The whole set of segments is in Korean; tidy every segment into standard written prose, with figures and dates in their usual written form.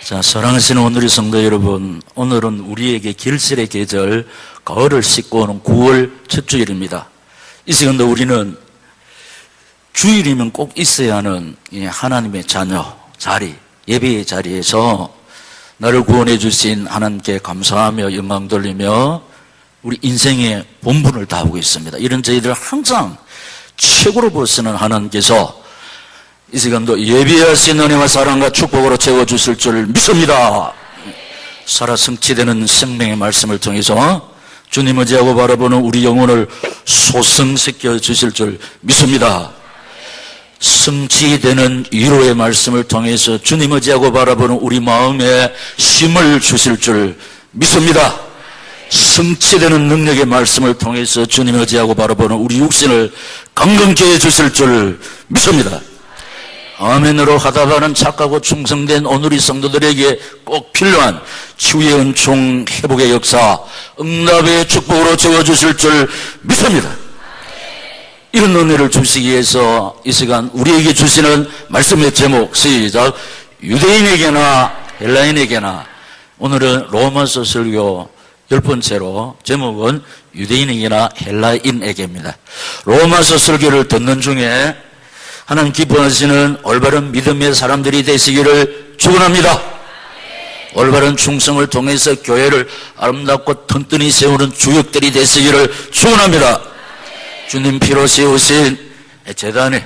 자, 사랑하시는 오늘의 성도 여러분, 오늘은 우리에게 결실의 계절, 가을을 씻고 오는 9월 첫 주일입니다. 이 시간도 우리는 주일이면 꼭 있어야 하는 하나님의 자녀 자리, 예배의 자리에서 나를 구원해 주신 하나님께 감사하며 영광 돌리며 우리 인생의 본분을 다하고 있습니다. 이런 저희들 항상 최고로 보시는 하나님께서 이 시간도 예비하신 은혜와 사랑과 축복으로 채워주실 줄 믿습니다. 살아 성취되는 생명의 말씀을 통해서 주님 의지하고 바라보는 우리 영혼을 소성시켜 주실 줄 믿습니다. 성취되는 위로의 말씀을 통해서 주님 의지하고 바라보는 우리 마음에 힘을 주실 줄 믿습니다. 성취되는 능력의 말씀을 통해서 주님 의지하고 바라보는 우리 육신을 강건케 해주실 줄 믿습니다. 아멘으로 하다가는 착하고 충성된 오늘의 성도들에게 꼭 필요한 치유의 은총, 회복의 역사, 응답의 축복으로 채워주실 줄 믿습니다. 이런 은혜를 주시기 위해서 이 시간 우리에게 주시는 말씀의 제목, 시작. 유대인에게나 헬라인에게나. 오늘은 로마서 설교 10번째로 제목은 유대인에게나 헬라인에게입니다. 로마서 설교를 듣는 중에 하나님 기뻐하시는 올바른 믿음의 사람들이 되시기를 축원합니다. 올바른 충성을 통해서 교회를 아름답고 튼튼히 세우는 주역들이 되시기를 축원합니다. 주님 피로 세우신 제단에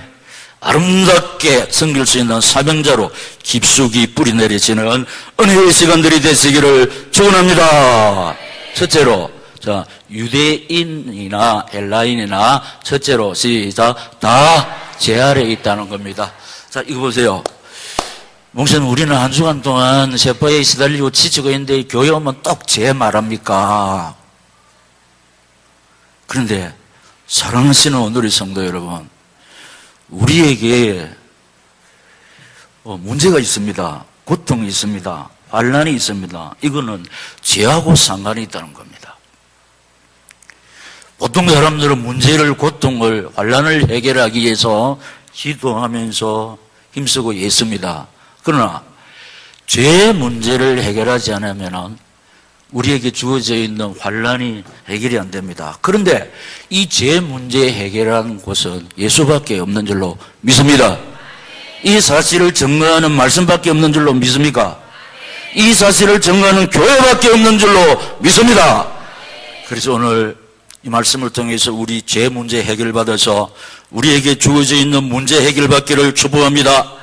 아름답게 섬길 수 있는 사명자로 깊숙이 뿌리 내리시는 은혜의 시간들이 되시기를 축원합니다. 첫째로, 자, 유대인이나 헬라인이나 첫째로 시작. 다 제 아래에 있다는 겁니다. 자, 이거 보세요. 목사님, 우리는 한 주간 동안 세포에 시달리고 지치고 있는데 교회 오면 딱 제 말합니까? 그런데 사랑하시는 오늘의 성도 여러분, 우리에게 문제가 있습니다. 고통이 있습니다. 환난이 있습니다. 이거는 죄하고 상관이 있다는 겁니다. 보통 사람들은 문제를, 고통을, 환난을 해결하기 위해서 기도하면서 힘쓰고 애씁니다. 그러나 죄의 문제를 해결하지 않으면 우리에게 주어져 있는 환난이 해결이 안 됩니다. 그런데 이 죄 문제 해결하는 곳은 예수밖에 없는 줄로 믿습니다. 이 사실을 증거하는 말씀밖에 없는 줄로 믿습니까? 이 사실을 증거하는 교회밖에 없는 줄로 믿습니다. 그래서 오늘 이 말씀을 통해서 우리 죄 문제 해결받아서 우리에게 주어져 있는 문제 해결받기를 축복합니다.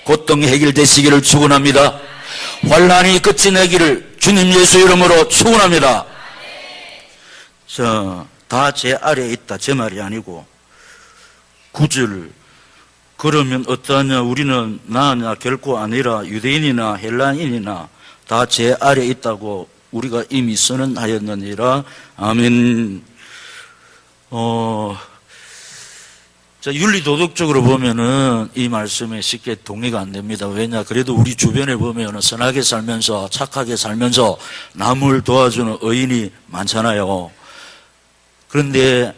고통 해결되시기를 축원합니다. 환난이 끝이 나기를 주님 예수 이름으로 축원합니다. 자, 다 제 아래에 있다, 제 말이 아니고 9절. 그러면 어떠하냐? 우리는 나냐 결코 아니라 유대인이나 헬라인이나 다 제 아래에 있다고 우리가 이미 선언하였느니라. 아멘. 자, 윤리도덕적으로 보면은 이 말씀에 쉽게 동의가 안 됩니다. 왜냐? 그래도 우리 주변에 보면은 선하게 살면서 착하게 살면서 남을 도와주는 의인이 많잖아요. 그런데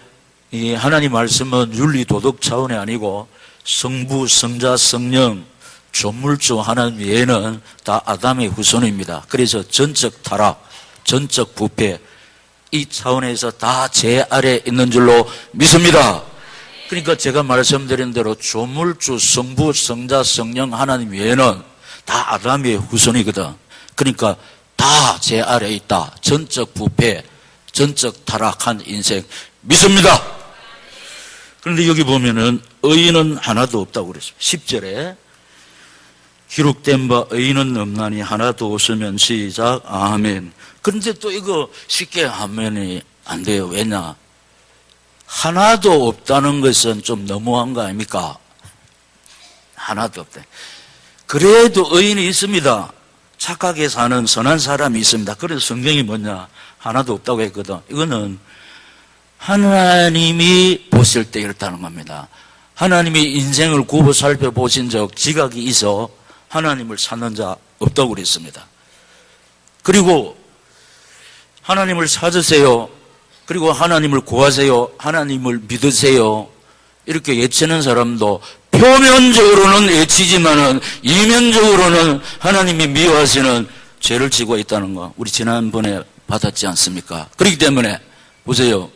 이 하나님 말씀은 윤리도덕 차원이 아니고 성부, 성자, 성령, 조물주 하나님 외에는 다 아담의 후손입니다. 그래서 전적 타락, 전적 부패, 이 차원에서 다 제 아래에 있는 줄로 믿습니다. 그러니까 제가 말씀드린 대로 조물주, 성부, 성자, 성령 하나님 외에는 다 아담의 후손이거든. 그러니까 다 제 아래에 있다. 전적 부패, 전적 타락한 인생 믿습니다. 그런데 여기 보면은 의인은 하나도 없다고 그랬습니다. 10절에 기록된 바 의인은 없나니 하나도 없으면 시작. 아멘. 그런데 또 이거 쉽게 아멘이 안 돼요. 왜냐? 하나도 없다는 것은 좀 너무한 거 아닙니까? 하나도 없다. 그래도 의인이 있습니다. 착하게 사는 선한 사람이 있습니다. 그래서 성경이 뭐냐? 하나도 없다고 했거든. 이거는 하나님이 보실 때 이렇다는 겁니다. 하나님이 인생을 굽어 살펴보신 적 지각이 있어 하나님을 찾는 자 없다고 그랬습니다. 그리고 하나님을 찾으세요. 그리고 하나님을 구하세요. 하나님을 믿으세요. 이렇게 외치는 사람도 표면적으로는 애치지만은 이면적으로는 하나님이 미워하시는 죄를 지고 있다는 거 우리 지난번에 받았지 않습니까? 그렇기 때문에 보세요.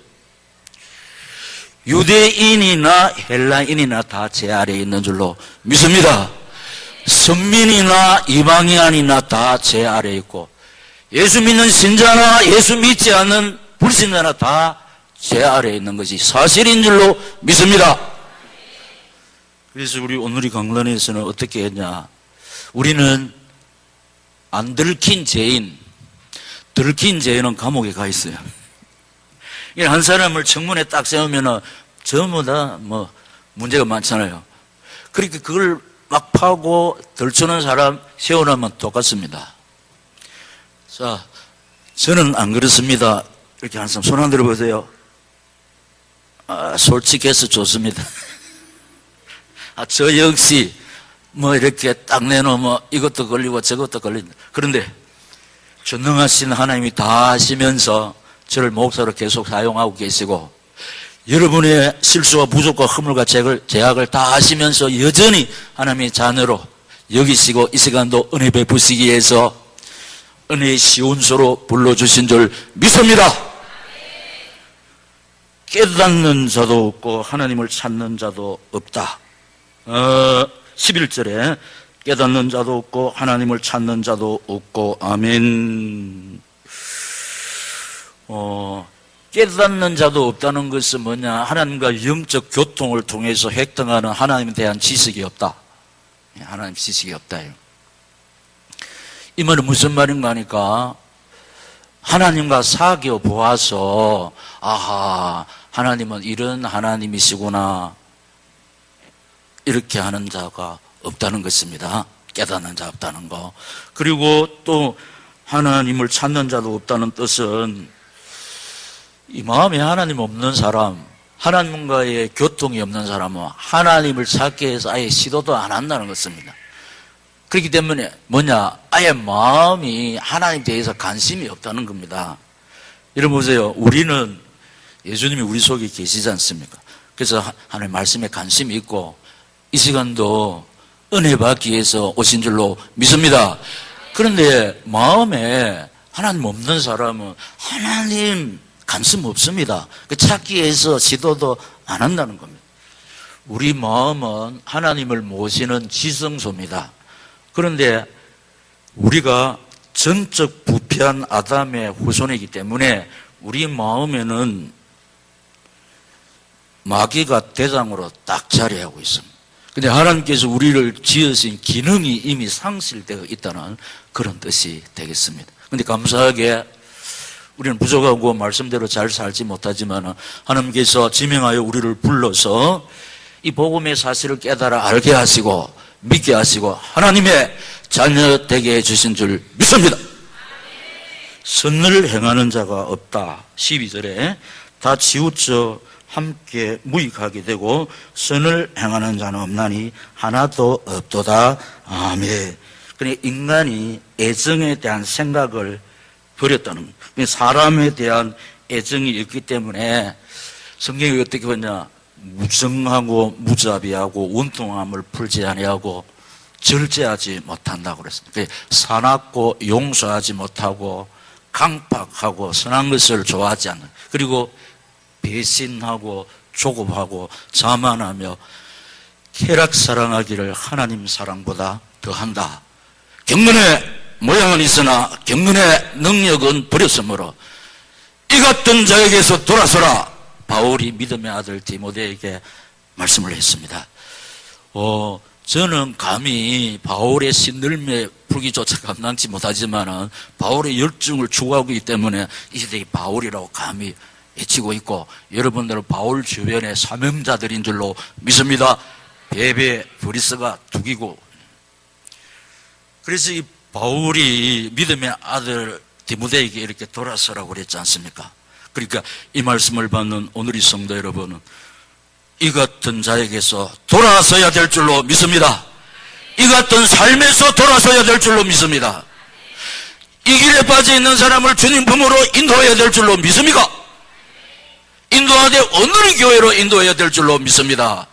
유대인이나 헬라인이나 다 제 아래에 있는 줄로 믿습니다. 선민이나 이방인이나 다 제 아래에 있고 예수 믿는 신자나 예수 믿지 않는 불신자나 다 제 아래에 있는 것이 사실인 줄로 믿습니다. 그래서 우리 오늘의 강론에서는 어떻게 했냐, 우리는 안 들킨 죄인, 들킨 죄인은 감옥에 가 있어요. 한 사람을 청문회 딱 세우면은 전부 다 뭐 문제가 많잖아요. 그러니까 그걸 막 파고 덜쳐놓은 사람 세워놓으면 똑같습니다. 자, 저는 안 그렇습니다. 이렇게 한 사람 손 한 들어보세요. 솔직해서 좋습니다. 저 역시 뭐 이렇게 딱 내놓으면 이것도 걸리고 저것도 걸린다. 그런데 전능하신 하나님이 다 하시면서 저를 목사로 계속 사용하고 계시고 여러분의 실수와 부족과 허물과 제약을 다 하시면서 여전히 하나님의 자녀로 여기시고 이 시간도 은혜 베푸시기 위해서 은혜의 시온소로 불러주신 줄 믿습니다. 깨닫는 자도 없고 하나님을 찾는 자도 없다. 11절에 깨닫는 자도 없고 하나님을 찾는 자도 없고 아멘. 깨닫는 자도 없다는 것은 뭐냐, 하나님과 영적 교통을 통해서 획득하는 하나님에 대한 지식이 없다. 하나님 지식이 없다. 이 말은 무슨 말인가 하니까 하나님과 사귀어 보아서 아하, 하나님은 이런 하나님이시구나 이렇게 하는 자가 없다는 것입니다. 깨닫는 자 없다는 거. 그리고 또 하나님을 찾는 자도 없다는 뜻은 이 마음에 하나님 없는 사람, 하나님과의 교통이 없는 사람은 하나님을 찾기 위해서 아예 시도도 안 한다는 것입니다. 그렇기 때문에 뭐냐, 아예 마음이 하나님에 대해서 관심이 없다는 겁니다. 여러분 보세요. 우리는 예수님이 우리 속에 계시지 않습니까? 그래서 하나님 말씀에 관심이 있고 이 시간도 은혜 받기 위해서 오신 줄로 믿습니다. 그런데 마음에 하나님 없는 사람은 하나님 관심 없습니다. 찾기 위해서 시도도 안 한다는 겁니다. 우리 마음은 하나님을 모시는 지성소입니다. 그런데 우리가 전적 부패한 아담의 후손이기 때문에 우리 마음에는 마귀가 대장으로 딱 자리하고 있습니다. 근데 하나님께서 우리를 지으신 기능이 이미 상실되어 있다는 그런 뜻이 되겠습니다. 근데 감사하게 우리는 부족하고 말씀대로 잘 살지 못하지만 하나님께서 지명하여 우리를 불러서 이 복음의 사실을 깨달아 알게 하시고 믿게 하시고 하나님의 자녀 되게 해주신 줄 믿습니다. 선을 행하는 자가 없다. 12절에 다 치우쳐 함께 무익하게 되고 선을 행하는 자는 없나니 하나도 없도다. 아멘. 그러니까 인간이 애정에 대한 생각을 버렸다는 거예요. 사람에 대한 애정이 있기 때문에 성경이 어떻게 보냐, 무정하고 무자비하고 원통함을 풀지 아니하고 절제하지 못한다고 그랬습니다. 사납고 용서하지 못하고 강팍하고 선한 것을 좋아하지 않는, 그리고 배신하고 조급하고 자만하며 쾌락 사랑하기를 하나님 사랑보다 더한다. 경건의 모양은 있으나 경건의 능력은 버렸으므로 이 같은 자에게서 돌아서라. 바울이 믿음의 아들 디모데에게 말씀을 했습니다. 저는 감히 바울의 신들매 풀기조차 감당치 못하지만 바울의 열정을 추구하고 있기 때문에 이 시대에 바울이라고 감히 외치고 있고, 여러분들은 바울 주변의 사명자들인 줄로 믿습니다. 베베 브리스가 두기고. 그래서 이 바울이 믿음의 아들 디모데에게 이렇게 돌아서라고 그랬지 않습니까? 그러니까 이 말씀을 받는 오늘의 성도 여러분은 이 같은 자에게서 돌아서야 될 줄로 믿습니다. 이 같은 삶에서 돌아서야 될 줄로 믿습니다. 이 길에 빠져 있는 사람을 주님 품으로 인도해야 될 줄로 믿습니까? 인도하되 오늘의 교회로 인도해야 될 줄로 믿습니다.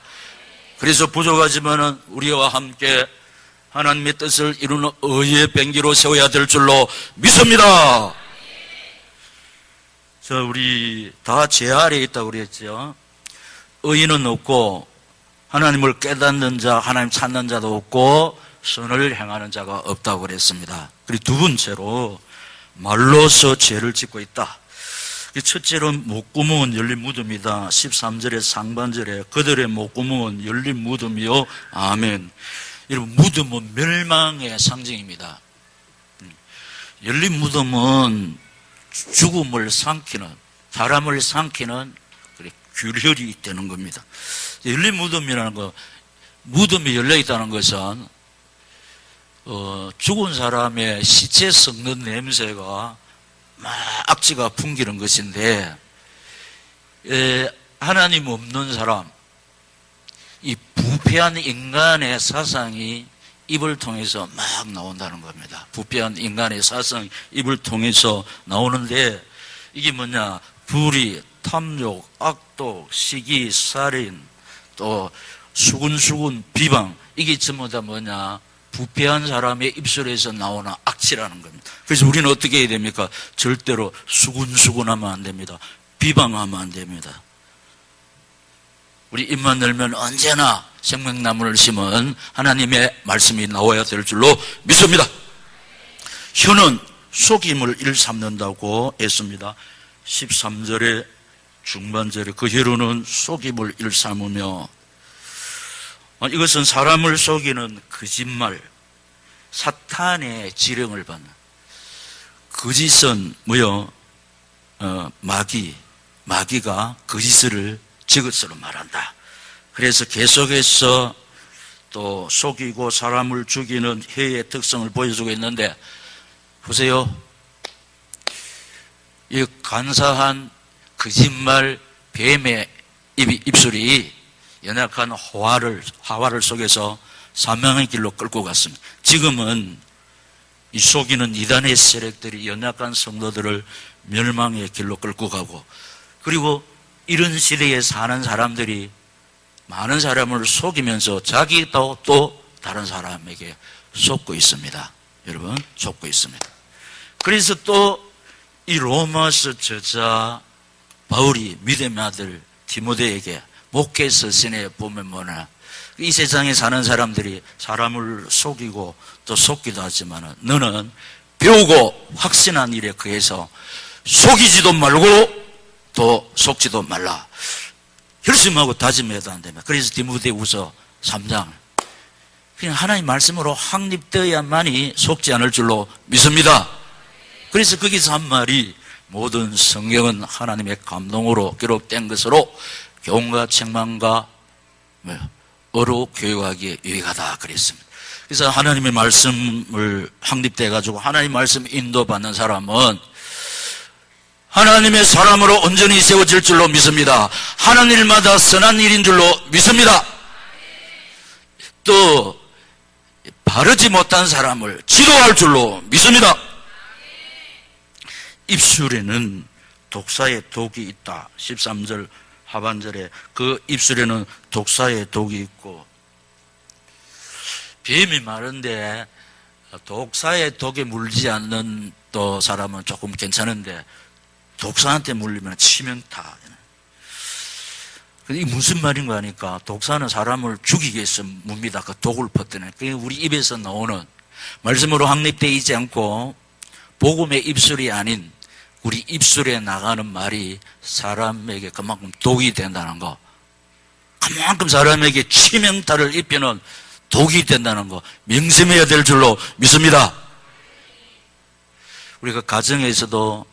그래서 부족하지만은 우리와 함께 하나님의 뜻을 이루는 의의 병기로 세워야 될 줄로 믿습니다. 우리 다 죄 아래에 있다고 그랬죠. 의인은 없고 하나님을 깨닫는 자, 하나님 찾는 자도 없고 선을 행하는 자가 없다고 그랬습니다. 그리고 두 번째로 말로서 죄를 짓고 있다. 첫째로 목구멍은 열린 무덤이다. 13절의 상반절에 그들의 목구멍은 열린 무덤이요. 아멘. 여러분, 무덤은 멸망의 상징입니다. 열린 무덤은 죽음을 삼키는, 사람을 삼키는 균열이 되는 겁니다. 열린 무덤이라는 거, 무덤이 열려 있다는 것은 죽은 사람의 시체 썩는 냄새가 막 악취가 풍기는 것인데, 하나님 없는 사람, 이 부패한 인간의 사상이 입을 통해서 막 나온다는 겁니다. 부패한 인간의 사상이 입을 통해서 나오는데, 이게 뭐냐? 불의, 탐욕, 악독, 시기, 살인, 또 수군수군, 비방, 이게 전부 다 뭐냐? 부패한 사람의 입술에서 나오는 악취라는 겁니다. 그래서 우리는 어떻게 해야 됩니까? 절대로 수군수군하면 안 됩니다. 비방하면 안 됩니다. 우리 입만 열면 언제나 생명나무를 심은 하나님의 말씀이 나와야 될 줄로 믿습니다. 혀는 속임을 일삼는다고 했습니다. 13절의 중반절에 그 혀로는 속임을 일삼으며, 이것은 사람을 속이는 거짓말, 사탄의 지령을 받는, 거짓은 뭐요? 마귀가 거짓을 저것으로 말한다. 그래서 계속해서 또 속이고 사람을 죽이는 혀의 특성을 보여주고 있는데, 보세요. 이 간사한 거짓말 뱀의 입술이 연약한 하와를 속에서 사망의 길로 끌고 갔습니다. 지금은 이 속이는 이단의 세력들이 연약한 성도들을 멸망의 길로 끌고 가고, 그리고 이런 시대에 사는 사람들이 많은 사람을 속이면서 자기도 또 다른 사람에게 속고 있습니다. 여러분, 속고 있습니다. 그래서 또 이 로마서 저자 바울이 믿음의 아들 디모데에게 목회 서신에 보면 뭐냐, 이 세상에 사는 사람들이 사람을 속이고 또 속기도 하지만 너는 배우고 확신한 일에 의해서 속이지도 말고 또 속지도 말라. 결심하고 다짐해도 안 됩니다. 그래서 디모데후서 3장, 그냥 하나님 말씀으로 확립되어야만이 속지 않을 줄로 믿습니다. 그래서 거기서 한 말이, 모든 성경은 하나님의 감동으로 기록된 것으로 교훈과 책망과 어로 교육하기에 유익하다 그랬습니다. 그래서 하나님의 말씀을 확립돼 가지고 하나님 말씀 인도받는 사람은 하나님의 사람으로 온전히 세워질 줄로 믿습니다. 하는 일마다 선한 일인 줄로 믿습니다. 또 바르지 못한 사람을 지도할 줄로 믿습니다. 입술에는 독사의 독이 있다. 13절 하반절에 그 입술에는 독사의 독이 있고, 뱀이 많은데 독사의 독에 물리지 않는 또 사람은 조금 괜찮은데 독사한테 물리면 치명타. 이게 무슨 말인가 하니까, 독사는 사람을 죽이기 위해서 뭅니다. 그 독을 퍼뜨리는. 그게 우리 입에서 나오는, 말씀으로 확립되어 있지 않고 복음의 입술이 아닌 우리 입술에 나가는 말이 사람에게 그만큼 독이 된다는 거, 그만큼 사람에게 치명타를 입히는 독이 된다는 거 명심해야 될 줄로 믿습니다. 우리가 가정에서도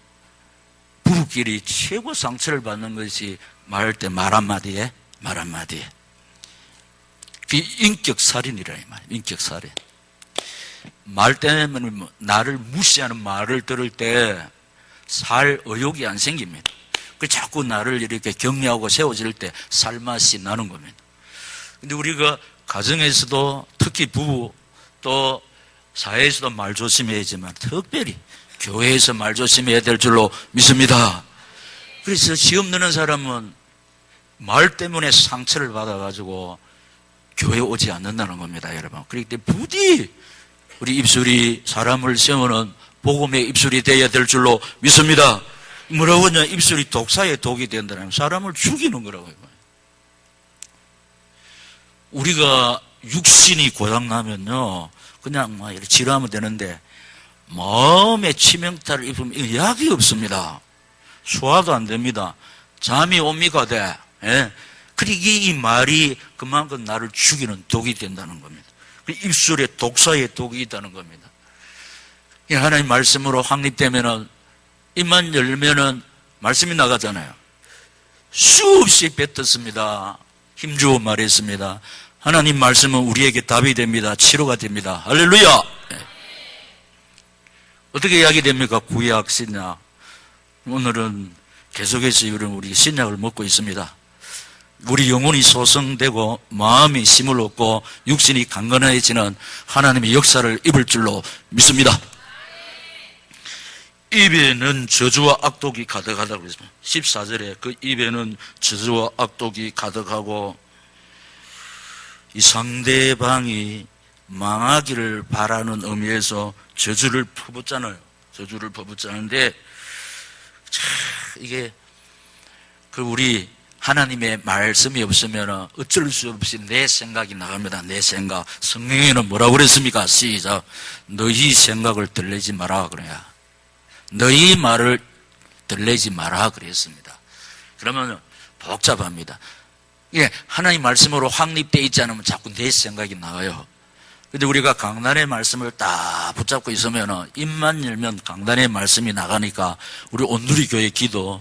부부끼리 최고 상처를 받는 것이 말할 때 말 한마디에 그게 인격살인이라 이 말이에요. 인격살인. 말 때문에 나를 무시하는 말을 들을 때 살 의욕이 안 생깁니다. 그 자꾸 나를 이렇게 격려하고 세워질 때 살맛이 나는 겁니다. 근데 우리가 가정에서도 특히 부부 또 사회에서도 말 조심해야지만 특별히 교회에서 말 조심해야 될 줄로 믿습니다. 그래서 시험 드는 사람은 말 때문에 상처를 받아가지고 교회 오지 않는다는 겁니다, 여러분. 그렇기 때문에 부디 우리 입술이 사람을 세우는 복음의 입술이 되어야 될 줄로 믿습니다. 뭐라고 하냐, 입술이 독사의 독이 된다는 사람을 죽이는 거라고요. 우리가 육신이 고장나면요, 그냥 막 이렇게 치료하면 되는데, 마음의 치명타를 입으면 약이 없습니다. 소화도 안 됩니다. 잠이 옵니까, 돼? 예? 그러니까 이 말이 그만큼 나를 죽이는 독이 된다는 겁니다. 입술에 독사의 독이 있다는 겁니다. 하나님 말씀으로 확립되면은, 입만 열면은 말씀이 나가잖아요. 수없이 뱉었습니다. 힘주어 말했습니다. 하나님 말씀은 우리에게 답이 됩니다. 치료가 됩니다. 할렐루야! 어떻게 이야기 됩니까? 구약, 신약. 오늘은 계속해서 우리 신약을 먹고 있습니다. 우리 영혼이 소성되고 마음이 힘을 얻고 육신이 강건해지는 하나님의 역사를 입을 줄로 믿습니다. 입에는 저주와 악독이 가득하다고 그랬습니다. 14절에 그 입에는 저주와 악독이 가득하고 이 상대방이 망하기를 바라는 의미에서 저주를 퍼붓잖아요. 저주를 퍼붓자는데, 이게 우리 하나님의 말씀이 없으면 어쩔 수 없이 내 생각이 나갑니다. 내 생각. 성경에는 뭐라고 그랬습니까? 시작. 너희 생각을 들리지 마라 그래야. 너희 말을 들리지 마라 그랬습니다. 그러면 복잡합니다. 예, 하나님 말씀으로 확립되어 있지 않으면 자꾸 내 생각이 나와요. 근데 우리가 강단의 말씀을 딱 붙잡고 있으면 입만 열면 강단의 말씀이 나가니까 우리 온누리 교회 기도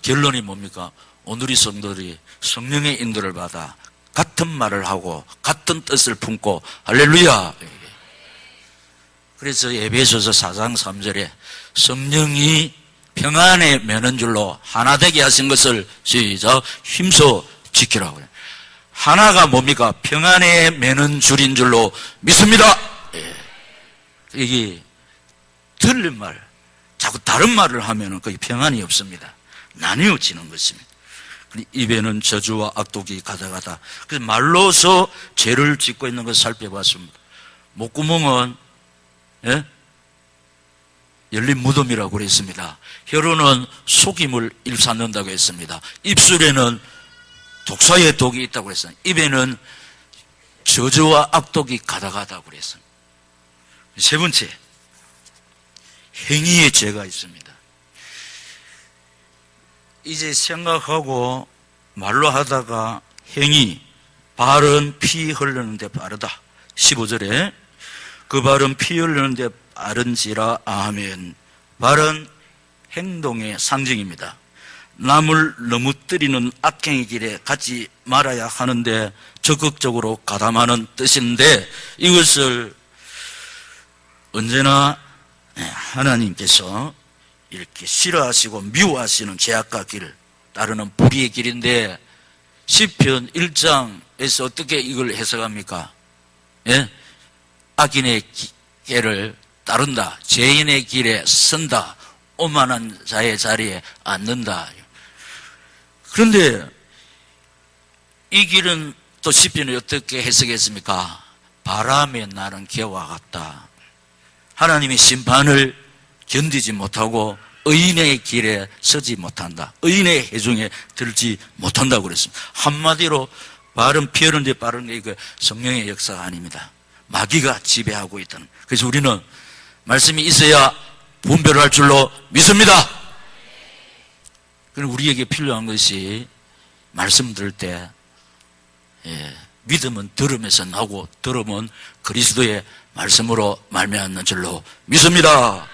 결론이 뭡니까? 온누리 성도들이 성령의 인도를 받아 같은 말을 하고 같은 뜻을 품고 할렐루야. 그래서 에베소서 4장 3절에 성령이 평안의 매는 줄로 하나 되게 하신 것을 시작 힘써 지키라고 해요. 하나가 뭡니까? 평안의 매는 줄인 줄로 믿습니다. 이게 틀린 말, 자꾸 다른 말을 하면은 거의 평안이 없습니다. 나뉘어지는 것입니다. 입에는 저주와 악독이 가득하다. 그래서 말로서 죄를 짓고 있는 것을 살펴봤습니다. 목구멍은 열린 무덤이라고 그랬습니다. 혀로는 속임을 일삼는다고 했습니다. 입술에는 독사의 독이 있다고 했어요. 입에는 저주와 악독이 가득하다고 그랬습니다. 세 번째, 행위의 죄가 있습니다. 이제 생각하고 말로 하다가 행위, 발은 피 흘리는데 빠르다. 15절에 그 발은 피 흘리는데 빠른지라 아멘. 발은 행동의 상징입니다. 남을 넘어뜨리는 악행의 길에 가지 말아야 하는데 적극적으로 가담하는 뜻인데, 이것을 언제나 하나님께서 이렇게 싫어하시고 미워하시는 죄악과 길을 따르는 불의의 길인데, 시편 1장에서 어떻게 이걸 해석합니까? 예? 악인의 길을 따른다, 죄인의 길에 선다, 오만한 자의 자리에 앉는다. 그런데 이 길은 또 시편이 어떻게 해석했습니까? 바람에 나는 개와 같다. 하나님의 심판을 견디지 못하고 의인의 길에 서지 못한다. 의인의 해중에 들지 못한다고 그랬습니다. 한마디로 발은 피 흐르는데 빠른 게 이거 성령의 역사가 아닙니다. 마귀가 지배하고 있다는. 그래서 우리는 말씀이 있어야 분별할 줄로 믿습니다. 그럼 우리에게 필요한 것이 말씀 들을 때 믿음은 들음에서 나오고 들음은 그리스도의 말씀으로 말미암는 줄로 믿습니다.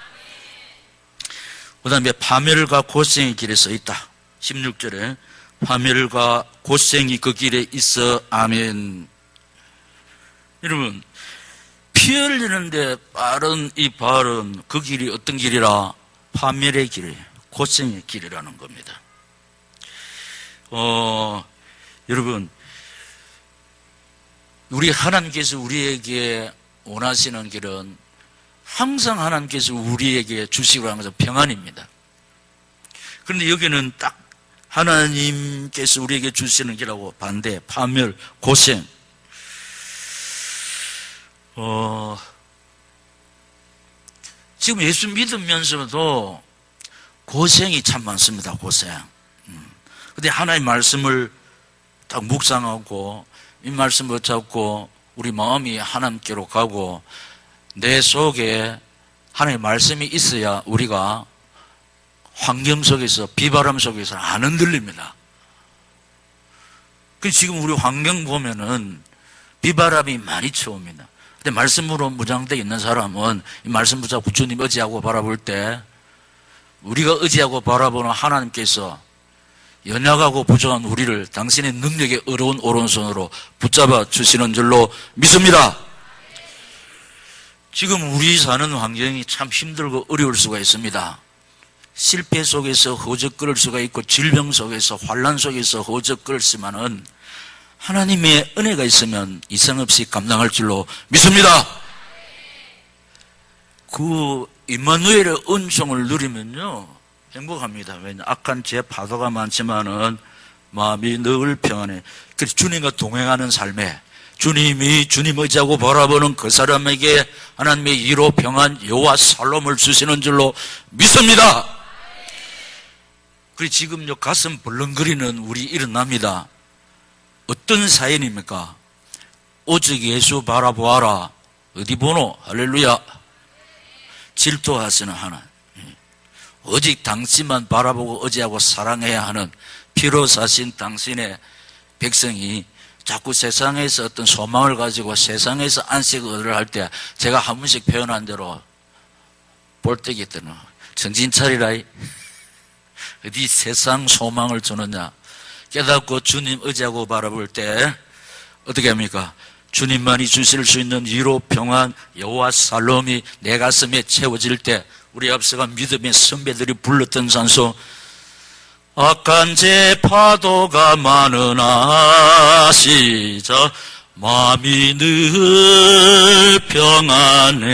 그 다음에 파멸과 고생의 길에 서 있다. 16절에 파멸과 고생이 그 길에 있어 아멘. 여러분, 피 흘리는데 빠른 이 발은 그 길이 어떤 길이라? 파멸의 길이에요. 고생의 길이라는 겁니다. 여러분, 우리 하나님께서 우리에게 원하시는 길은 항상 하나님께서 우리에게 주시고 하는 것은 평안입니다. 그런데 여기는 딱 하나님께서 우리에게 주시는 길하고 반대, 파멸, 고생. 지금 예수 믿으면서도 고생이 참 많습니다. 고생. 근데 하나님의 말씀을 딱 묵상하고 이 말씀을 잡고 우리 마음이 하나님께로 가고 내 속에 하나님의 말씀이 있어야 우리가 환경 속에서 비바람 속에서 안 흔들립니다. 지금 우리 환경 보면은 비바람이 많이 쳐옵니다. 근데 말씀으로 무장되어 있는 사람은 이 말씀 붙잡고 주님 의지하고 바라볼 때 우리가 의지하고 바라보는 하나님께서 연약하고 부족한 우리를 당신의 능력의 어려운 오른손으로 붙잡아 주시는 줄로 믿습니다. 지금 우리 사는 환경이 참 힘들고 어려울 수가 있습니다. 실패 속에서 허적거릴 수가 있고 질병 속에서 환난 속에서 허적거리지만은 하나님의 은혜가 있으면 이상 없이 감당할 줄로 믿습니다. 그 임마누엘의 은총을 누리면요 행복합니다. 왜냐 악한 죄 파도가 많지만은 마음이 늘 평안해. 그래서 주님과 동행하는 삶에 주님이 주님 의지하고 바라보는 그 사람에게 하나님의 위로 평안 여호와 살롬을 주시는 줄로 믿습니다. 그리고 지금 가슴 벌렁거리는 우리 일어납니다. 어떤 사연입니까? 오직 예수 바라보아라. 어디 보노? 할렐루야. 질투하시는 하나님. 오직 당신만 바라보고 의지하고 사랑해야 하는 피로 사신 당신의 백성이 자꾸 세상에서 어떤 소망을 가지고 세상에서 안식을 할 때 제가 한 번씩 표현한 대로 볼때기 때는 정신 차리라. 어디 세상 소망을 주느냐. 깨닫고 주님 의지하고 바라볼 때 어떻게 합니까? 주님만이 주실 수 있는 위로 평안 여호와 살롬이 내 가슴에 채워질 때 우리 앞서가 믿음의 선배들이 불렀던 찬송 악한 죄 파도가 많으나 시작 마음이 늘 평안해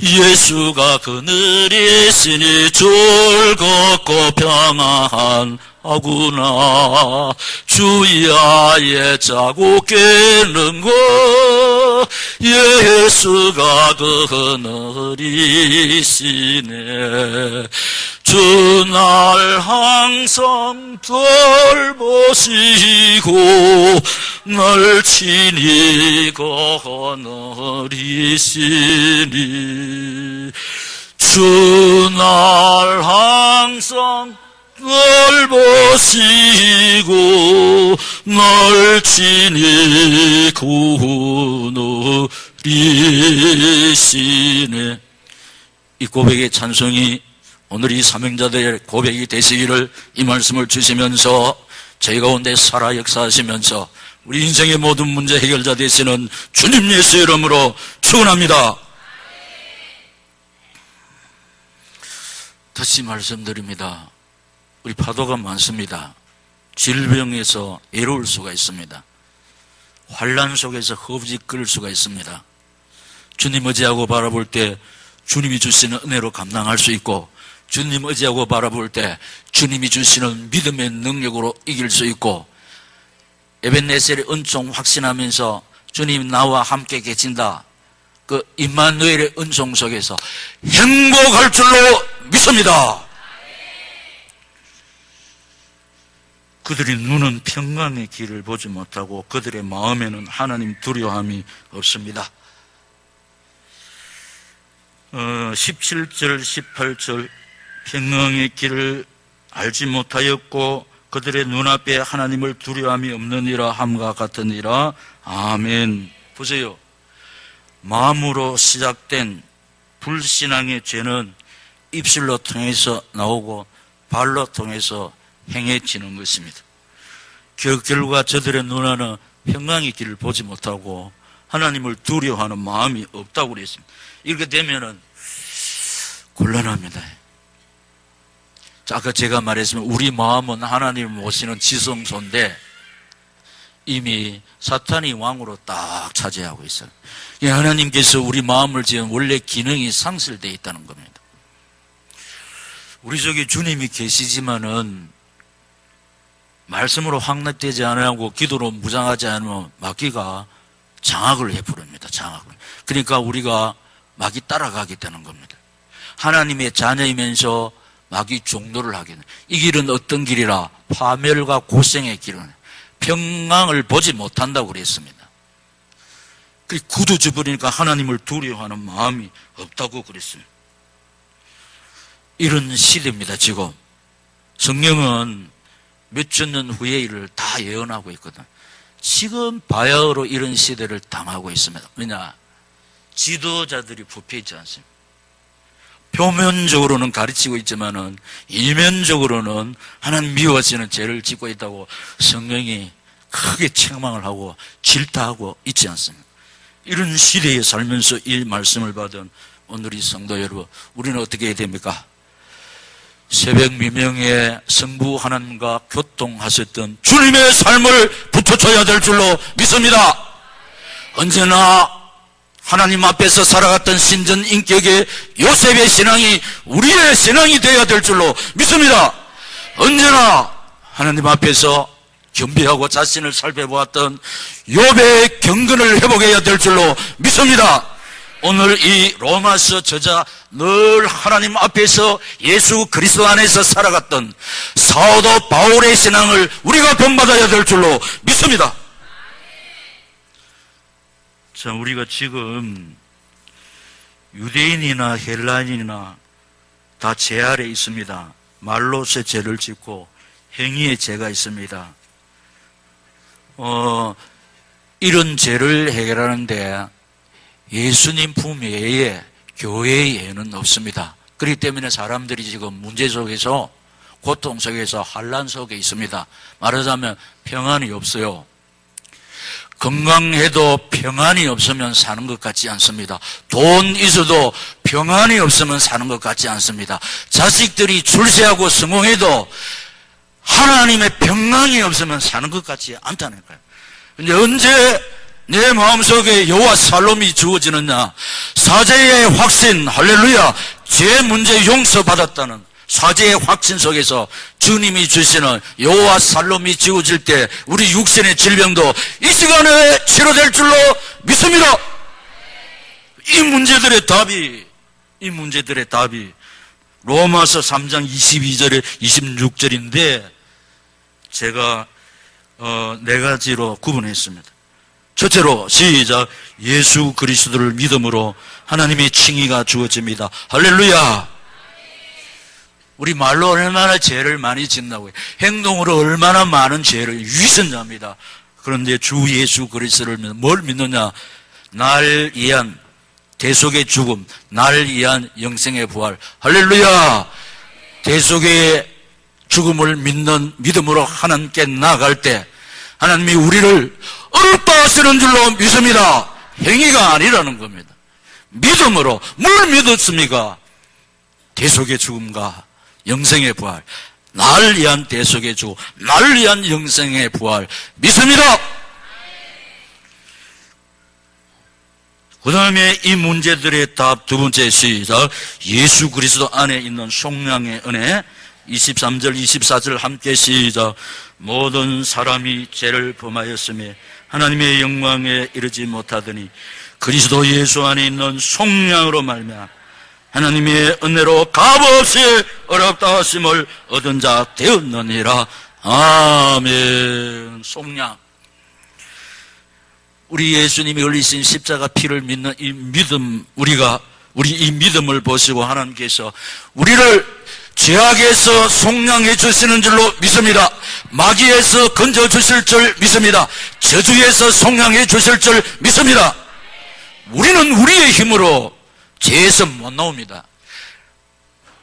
예수가 그늘이시니 즐겁고 평안하구나 주야의 자고 깨는 것 예수가 그늘이시네 주날 항상 돌보시고 널 친히 거느리시니 주날 항상 널 보시고 널 친히 거느리시네. 이 고백의 찬송이 오늘 이 사명자들의 고백이 되시기를 이 말씀을 주시면서 저희 가운데 살아 역사하시면서 우리 인생의 모든 문제 해결자 되시는 주님 예수 이름으로 축원합니다. 다시 말씀드립니다. 우리 파도가 많습니다. 질병에서 외로울 수가 있습니다. 환난 속에서 허우적거릴 수가 있습니다. 주님 의지하고 바라볼 때 주님이 주시는 은혜로 감당할 수 있고 주님 의지하고 바라볼 때 주님이 주시는 믿음의 능력으로 이길 수 있고 에벤네셀의 은총 확신하면서 주님 나와 함께 계신다. 그 임마누엘의 은총 속에서 행복할 줄로 믿습니다. 그들의 눈은 평강의 길을 보지 못하고 그들의 마음에는 하나님 두려움이 없습니다. 17절 18절 평강의 길을 알지 못하였고 그들의 눈앞에 하나님을 두려움이 없느니라 함과 같으니라. 아멘. 보세요. 마음으로 시작된 불신앙의 죄는 입술로 통해서 나오고 발로 통해서 행해지는 것입니다. 그 결과 저들의 눈에는 평강의 길을 보지 못하고 하나님을 두려워하는 마음이 없다고 그랬습니다. 이렇게 되면은 곤란합니다. 아까 제가 말했지만 우리 마음은 하나님을 모시는 지성소인데 이미 사탄이 왕으로 딱 차지하고 있어요. 하나님께서 우리 마음을 지은 원래 기능이 상실되어 있다는 겁니다. 우리 속에 주님이 계시지만은 말씀으로 확립되지 않으고 기도로 무장하지 않으면 마귀가 장악을 해부릅니다. 장악합니다. 그러니까 우리가 마귀 따라가게 되는 겁니다. 하나님의 자녀이면서 마귀 종노를 하게 됩니다. 이 길은 어떤 길이라? 파멸과 고생의 길은 평강을 보지 못한다고 그랬습니다. 굳어져버리니까 하나님을 두려워하는 마음이 없다고 그랬어요. 이런 시대입니다. 지금 성령은 몇천 년 후의 일을 다 예언하고 있거든. 지금 바야흐로 이런 시대를 당하고 있습니다. 왜냐? 지도자들이 부패있지 않습니까? 표면적으로는 가르치고 있지만은 이면적으로는 하나님 미워하시는 죄를 짓고 있다고 성령이 크게 책망을 하고 질타하고 있지 않습니까? 이런 시대에 살면서 이 말씀을 받은 오늘의 성도 여러분, 우리는 어떻게 해야 됩니까? 새벽 미명에 성부 하나님과 교통하셨던 주님의 삶을 붙여줘야 될 줄로 믿습니다. 언제나 하나님 앞에서 살아갔던 신전 인격의 요셉의 신앙이 우리의 신앙이 되어야 될 줄로 믿습니다. 언제나 하나님 앞에서 겸비하고 자신을 살펴보았던 욥의 경건을 회복해야 될 줄로 믿습니다. 오늘 이 로마서 저자 늘 하나님 앞에서 예수 그리스도 안에서 살아갔던 사도 바울의 신앙을 우리가 본받아야 될 줄로 믿습니다. 자, 우리가 지금 유대인이나 헬라인이나 다 죄 아래 있습니다. 말로서 죄를 짓고 행위의 죄가 있습니다. 이런 죄를 해결하는데 예수님 품 외에 교회의 예는 없습니다. 그렇기 때문에 사람들이 지금 문제 속에서, 고통 속에서, 환난 속에 있습니다. 말하자면 평안이 없어요. 건강해도 평안이 없으면 사는 것 같지 않습니다. 돈 있어도 평안이 없으면 사는 것 같지 않습니다. 자식들이 출세하고 성공해도 하나님의 평강이 없으면 사는 것 같지 않다는 거예요. 근데 언제 내 마음속에 여호와 살롬이 주어지느냐? 사죄의 확신, 할렐루야! 죄 문제 용서받았다는 사죄의 확신 속에서 주님이 주시는 여호와 살롬이 지어질 때 우리 육신의 질병도 이 시간에 치료될 줄로 믿습니다. 이 문제들의 답이 로마서 3장 22절에 26절인데 제가 네 가지로 구분했습니다. 첫째로 시작. 예수 그리스도를 믿음으로 하나님의 칭의가 주어집니다. 할렐루야. 우리 말로 얼마나 죄를 많이 짓나고요. 행동으로 얼마나 많은 죄를 위선자입니다. 그런데 주 예수 그리스도를 뭘 믿느냐? 날 위한 대속의 죽음, 날 위한 영생의 부활. 할렐루야. 대속의 죽음을 믿는 믿음으로 하나님께 나아갈 때 하나님이 우리를 어렵다 하시는 줄로 믿습니다. 행위가 아니라는 겁니다. 믿음으로. 뭘 믿었습니까? 대속의 죽음과 영생의 부활. 날 위한 대속의 죽음, 날 위한 영생의 부활 믿습니다. 그 다음에 이 문제들의 답 두 번째 시작. 예수 그리스도 안에 있는 속량의 은혜. 23절 24절 함께 시작. 모든 사람이 죄를 범하였으며 하나님의 영광에 이르지 못하더니 그리스도 예수 안에 있는 속량으로 말미암아 하나님의 은혜로 값없이 어렵다 하심을 얻은 자 되었느니라. 아멘. 속량. 우리 예수님이 흘리신 십자가 피를 믿는 이 믿음, 우리 이 믿음을 보시고 하나님께서 우리를 죄악에서 속량해 주시는 줄로 믿습니다. 마귀에서 건져 주실 줄 믿습니다. 저주에서 속량해 주실 줄 믿습니다. 우리는 우리의 힘으로 죄에서 못 나옵니다.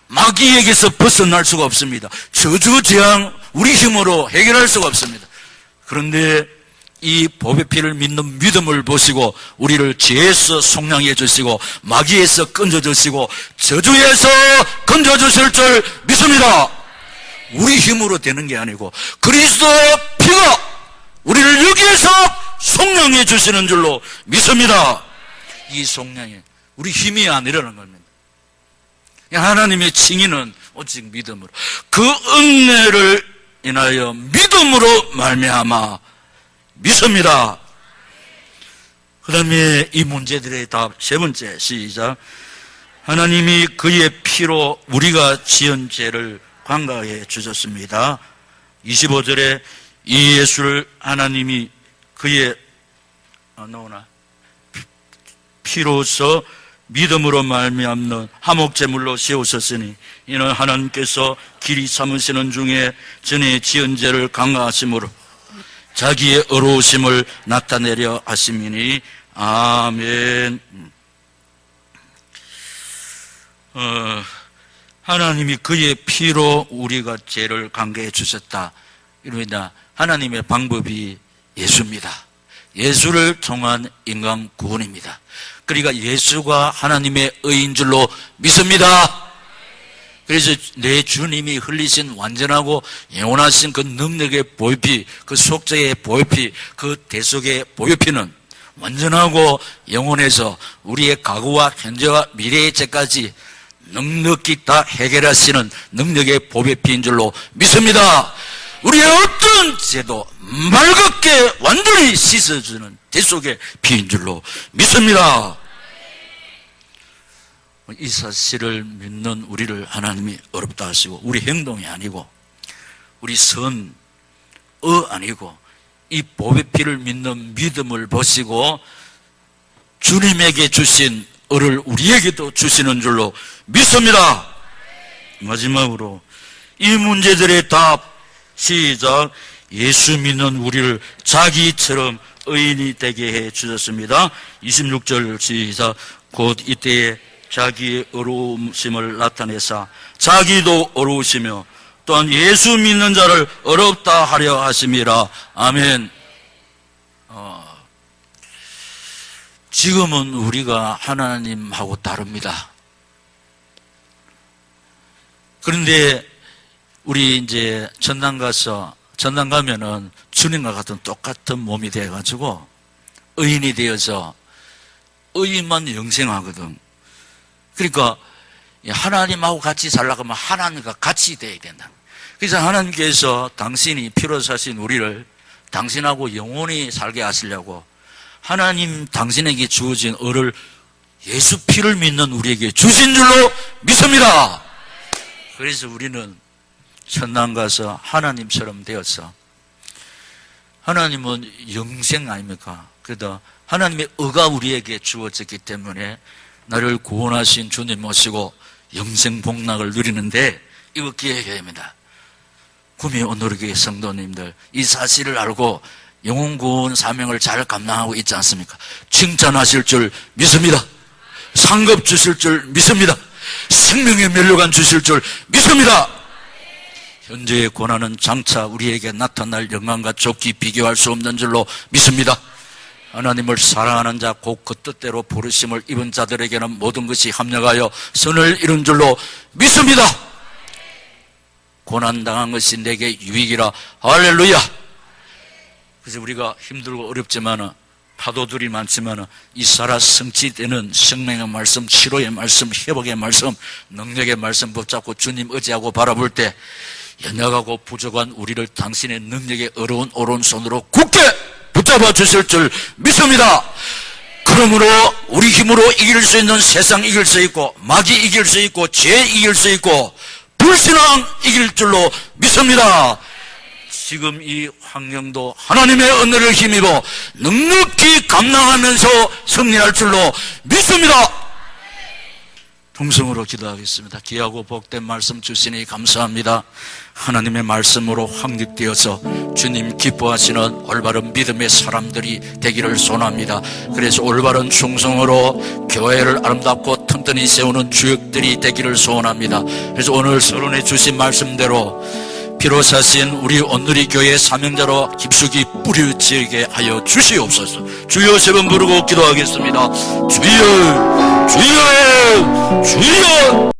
마귀에게서 벗어날 수가 없습니다. 저주 재앙 우리 힘으로 해결할 수가 없습니다. 그런데 이 법의 피를 믿는 믿음을 보시고 우리를 죄에서 속량해 주시고 마귀에서 건져 주시고 저주에서 건져 주실 줄 믿습니다. 우리 힘으로 되는 게 아니고 그리스도 피가 우리를 여기에서 속량해 주시는 줄로 믿습니다. 이 속량이 우리 힘이 아니라는 겁니다. 하나님의 칭의는 오직 믿음으로, 그 은혜를 인하여 믿음으로 말미암아 믿습니다. 그 다음에 이 문제들의 답 세 번째, 시작. 하나님이 그의 피로 우리가 지은 죄를 관가해 주셨습니다. 25절에 이 예수를 하나님이 그의 피로서 믿음으로 말미암는 화목제물로 세우셨으니 이는 하나님께서 길이 삼으시는 중에 전에 지은 죄를 강화하심으로 자기의 의로우심을 나타내려 하심이니 아멘. 하나님이 그의 피로 우리가 죄를 강개해 주셨다. 이러면 하나님의 방법이 예수입니다. 예수를 통한 인간 구원입니다. 그러니까 예수가 하나님의 의인 줄로 믿습니다. 그래서 내 주님이 흘리신 완전하고 영원하신 그 능력의 보혈피, 그 속죄의 보혈피, 그 대속의 보혈피는 완전하고 영원해서 우리의 과거와 현재와 미래의 죄까지 넉넉히 다 해결하시는 능력의 보혈피인 줄로 믿습니다. 우리의 어떤 죄도 맑게 완전히 씻어주는 대속의 피인 줄로 믿습니다. 이 사실을 믿는 우리를 하나님이 어렵다 하시고 우리 행동이 아니고 우리 아니고 이 보배피를 믿는 믿음을 보시고 주님에게 주신 을을 우리에게도 주시는 줄로 믿습니다. 마지막으로 이 문제들의 답 시작. 예수 믿는 우리를 자기처럼 의인이 되게 해 주셨습니다. 26절 시작. 곧 이때에 자기의 어려우심을 나타내사 자기도 어려우시며 또한 예수 믿는 자를 어렵다 하려 하심이라. 아멘. 지금은 우리가 하나님하고 다릅니다. 그런데 우리 이제 전당 가면은 주님과 같은 똑같은 몸이 돼가지고 의인이 되어서 의인만 영생하거든. 그러니까 하나님하고 같이 살려고 하면 하나님과 같이 돼야 된다. 그래서 하나님께서 당신이 피로 사신 우리를 당신하고 영원히 살게 하시려고 하나님 당신에게 주어진 을을 예수 피를 믿는 우리에게 주신 줄로 믿습니다. 그래서 우리는 천당 가서 하나님처럼 되어서 하나님은 영생 아닙니까? 그래도 하나님의 의가 우리에게 주어졌기 때문에 나를 구원하신 주님 모시고 영생 복락을 누리는데 이거 기억해야 됩니다. 구미 오늘의 성도님들 이 사실을 알고 영혼 구원 사명을 잘 감당하고 있지 않습니까? 칭찬하실 줄 믿습니다. 상급 주실 줄 믿습니다. 생명의 면류관 주실 줄 믿습니다. 현재의 고난은 장차 우리에게 나타날 영광과 좋게 비교할 수 없는 줄로 믿습니다. 하나님을 사랑하는 자 곧 그 뜻대로 부르심을 입은 자들에게는 모든 것이 합력하여 선을 이룬 줄로 믿습니다. 고난당한 것이 내게 유익이라. 할렐루야. 그래서 우리가 힘들고 어렵지만 파도들이 많지만 이 살아 성취되는 생명의 말씀, 치료의 말씀, 회복의 말씀, 능력의 말씀 붙잡고 주님 의지하고 바라볼 때 연약하고 부족한 우리를 당신의 능력의 어려운 오른손으로 굳게 붙잡아 주실 줄 믿습니다. 그러므로 우리 힘으로 이길 수 있는 세상 이길 수 있고 마귀 이길 수 있고 죄 이길 수 있고 불신앙 이길 줄로 믿습니다. 지금 이 환경도 하나님의 은혜를 힘입어 넉넉히 감당하면서 승리할 줄로 믿습니다. 동성으로 기도하겠습니다. 귀하고 복된 말씀 주시니 감사합니다. 하나님의 말씀으로 확립되어서 주님 기뻐하시는 올바른 믿음의 사람들이 되기를 소원합니다. 그래서 올바른 충성으로 교회를 아름답고 튼튼히 세우는 주역들이 되기를 소원합니다. 그래서 오늘 서론에 주신 말씀대로 피로 사신 우리 온누리 교회 사명자로 깊숙이 뿌려지게 하여 주시옵소서. 주여 세 번 부르고 기도하겠습니다. 주여 주여 주여.